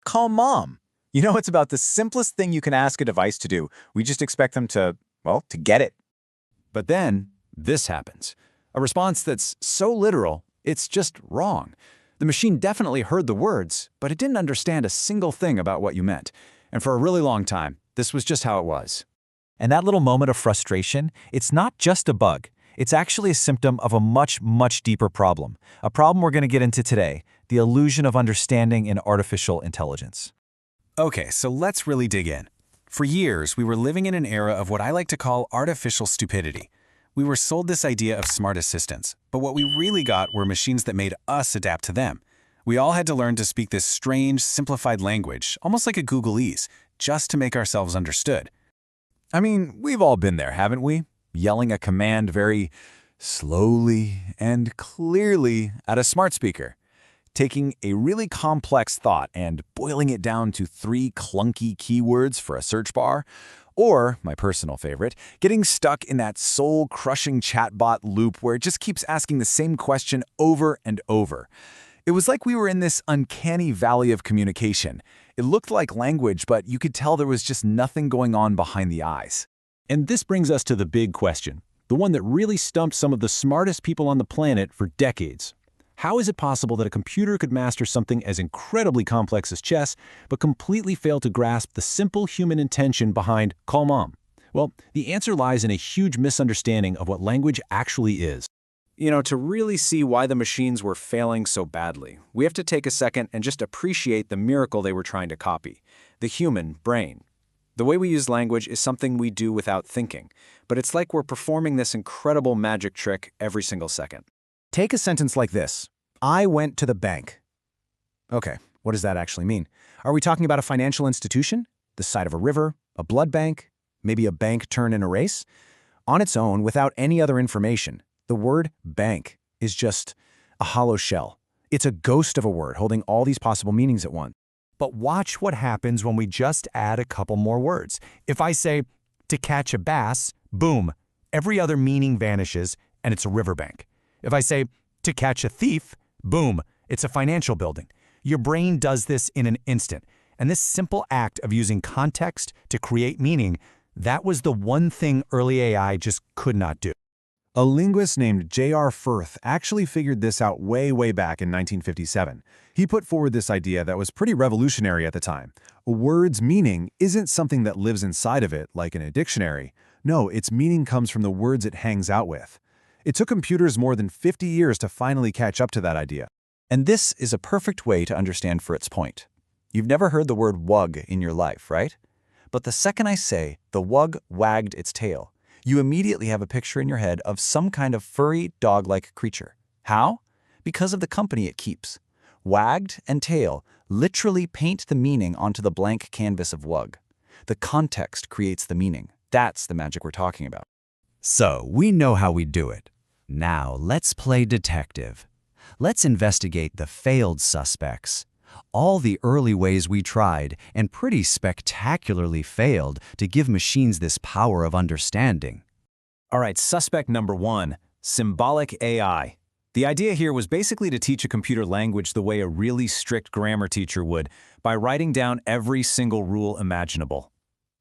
Call mom. It's about the simplest thing you can ask a device to do. We just expect them to, well, to get it. But then, this happens. A response that's so literal, it's just wrong. The machine definitely heard the words, but it didn't understand a single thing about what you meant. And for a really long time, this was just how it was. And that little moment of frustration, it's not just a bug. It's actually a symptom of a much, much deeper problem. A problem we're going to get into today, the illusion of understanding in artificial intelligence. Okay, so let's really dig in. For years, we were living in an era of what I like to call artificial stupidity. We were sold this idea of smart assistants, but what we really got were machines that made us adapt to them. We all had to learn to speak this strange, simplified language, almost like a Googleese, just to make ourselves understood. I mean, we've all been there, haven't we? Yelling a command very slowly and clearly at a smart speaker. Taking a really complex thought and boiling it down to 3 clunky keywords for a search bar. Or, my personal favorite, getting stuck in that soul-crushing chatbot loop where it just keeps asking the same question over and over. It was like we were in this uncanny valley of communication. It looked like language, but you could tell there was just nothing going on behind the eyes. And this brings us to the big question, the one that really stumped some of the smartest people on the planet for decades. How is it possible that a computer could master something as incredibly complex as chess, but completely fail to grasp the simple human intention behind "call mom"? Well, the answer lies in a huge misunderstanding of what language actually is. To really see why the machines were failing so badly, we have to take a second and just appreciate the miracle they were trying to copy, the human brain. The way we use language is something we do without thinking, but it's like we're performing this incredible magic trick every single second. Take a sentence like this. I went to the bank. Okay, what does that actually mean? Are we talking about a financial institution? The side of a river? A blood bank? Maybe a bank turn in a race? On its own, without any other information, the word bank is just a hollow shell. It's a ghost of a word holding all these possible meanings at once. But watch what happens when we just add a couple more words. If I say, to catch a bass, boom, every other meaning vanishes and it's a riverbank. If I say, to catch a thief, boom, it's a financial building. Your brain does this in an instant. And this simple act of using context to create meaning, that was the one thing early AI just could not do. A linguist named J.R. Firth actually figured this out way back in 1957. He put forward this idea that was pretty revolutionary at the time. A word's meaning isn't something that lives inside of it, like in a dictionary. No, its meaning comes from the words it hangs out with. It took computers more than 50 years to finally catch up to that idea. And this is a perfect way to understand Fritz's point. You've never heard the word wug in your life, right? But the second I say, the wug wagged its tail, you immediately have a picture in your head of some kind of furry, dog-like creature. How? Because of the company it keeps. Wagged and tail literally paint the meaning onto the blank canvas of wug. The context creates the meaning. That's the magic we're talking about. So, we know how we do it. Now, let's play detective. Let's investigate the failed suspects. All the early ways we tried and pretty spectacularly failed to give machines this power of understanding. All right, suspect number 1, symbolic AI. The idea here was basically to teach a computer language the way a really strict grammar teacher would, by writing down every single rule imaginable.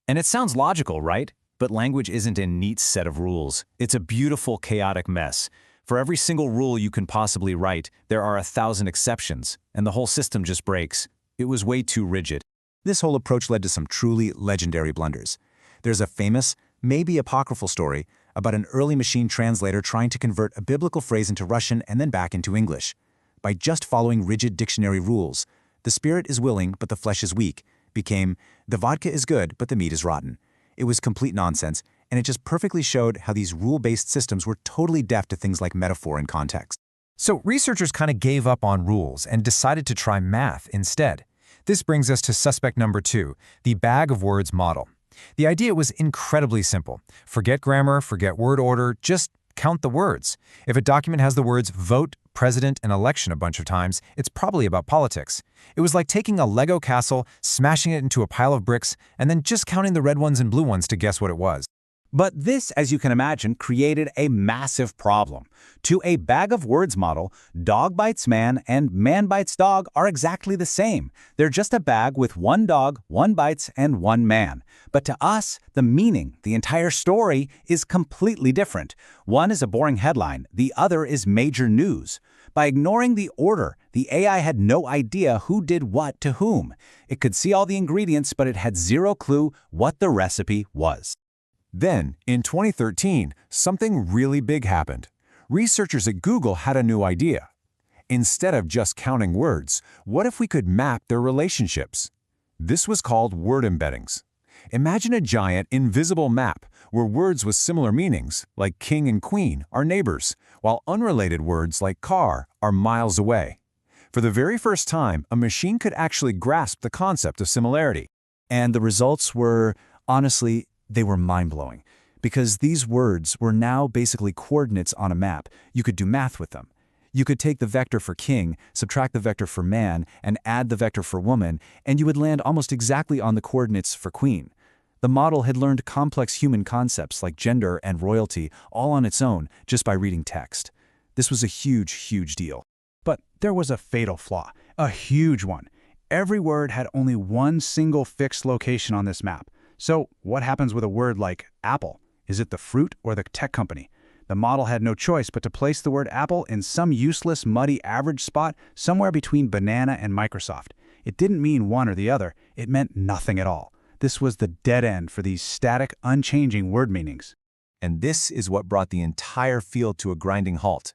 And it sounds logical, right? But language isn't a neat set of rules. It's a beautiful, chaotic mess. For every single rule you can possibly write, there are 1,000 exceptions, and the whole system just breaks. It was way too rigid. This whole approach led to some truly legendary blunders. There's a famous, maybe apocryphal story about an early machine translator trying to convert a biblical phrase into Russian and then back into English. By just following rigid dictionary rules, the spirit is willing but the flesh is weak, became the vodka is good but the meat is rotten. It was complete nonsense, and it just perfectly showed how these rule-based systems were totally deaf to things like metaphor and context. So researchers kind of gave up on rules and decided to try math instead. This brings us to suspect number 2, the bag of words model. The idea was incredibly simple. Forget grammar, forget word order, just count the words. If a document has the words vote, president, and election a bunch of times, it's probably about politics. It was like taking a Lego castle, smashing it into a pile of bricks, and then just counting the red ones and blue ones to guess what it was. But this, as you can imagine, created a massive problem. To a bag of words model, dog bites man and man bites dog are exactly the same. They're just a bag with one dog, one bites, and one man. But to us, the meaning, the entire story, is completely different. One is a boring headline, the other is major news. By ignoring the order, the AI had no idea who did what to whom. It could see all the ingredients, but it had zero clue what the recipe was. Then, in 2013, something really big happened. Researchers at Google had a new idea. Instead of just counting words, what if we could map their relationships? This was called word embeddings. Imagine a giant, invisible map where words with similar meanings, like king and queen, are neighbors, while unrelated words like car are miles away. For the very first time, a machine could actually grasp the concept of similarity. And the results were, honestly, they were mind-blowing. Because these words were now basically coordinates on a map. You could do math with them. You could take the vector for king, subtract the vector for man, and add the vector for woman, and you would land almost exactly on the coordinates for queen. The model had learned complex human concepts like gender and royalty all on its own just by reading text. This was a huge, huge deal. But there was a fatal flaw, a huge one. Every word had only one single fixed location on this map. So what happens with a word like apple? Is it the fruit or the tech company? The model had no choice but to place the word apple in some useless, muddy average spot somewhere between banana and Microsoft. It didn't mean one or the other. It meant nothing at all. This was the dead end for these static, unchanging word meanings. And this is what brought the entire field to a grinding halt.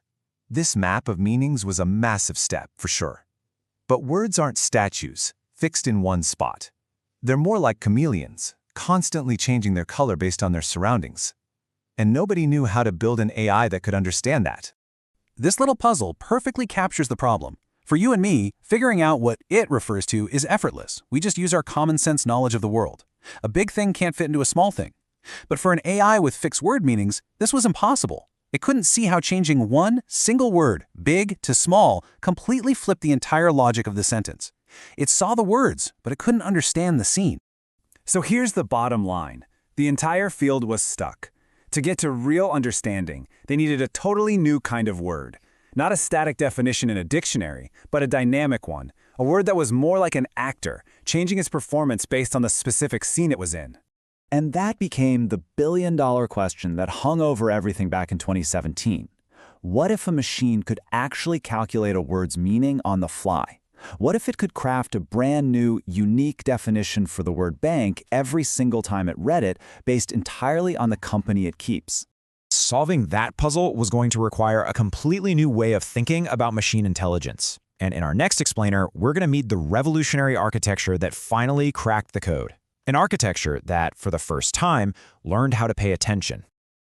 This map of meanings was a massive step, for sure. But words aren't statues, fixed in one spot. They're more like chameleons, constantly changing their color based on their surroundings. And nobody knew how to build an AI that could understand that. This little puzzle perfectly captures the problem. For you and me, figuring out what it refers to is effortless. We just use our common sense knowledge of the world. A big thing can't fit into a small thing. But for an AI with fixed word meanings, this was impossible. It couldn't see how changing one single word, big to small, completely flipped the entire logic of the sentence. It saw the words, but it couldn't understand the scene. So here's the bottom line. The entire field was stuck. To get to real understanding, they needed a totally new kind of word. Not a static definition in a dictionary, but a dynamic one. A word that was more like an actor, changing its performance based on the specific scene it was in. And that became the billion-dollar question that hung over everything back in 2017. What if a machine could actually calculate a word's meaning on the fly? What if it could craft a brand new, unique definition for the word bank every single time it read it, based entirely on the company it keeps? Solving that puzzle was going to require a completely new way of thinking about machine intelligence. And in our next explainer, we're going to meet the revolutionary architecture that finally cracked the code. An architecture that, for the first time, learned how to pay attention.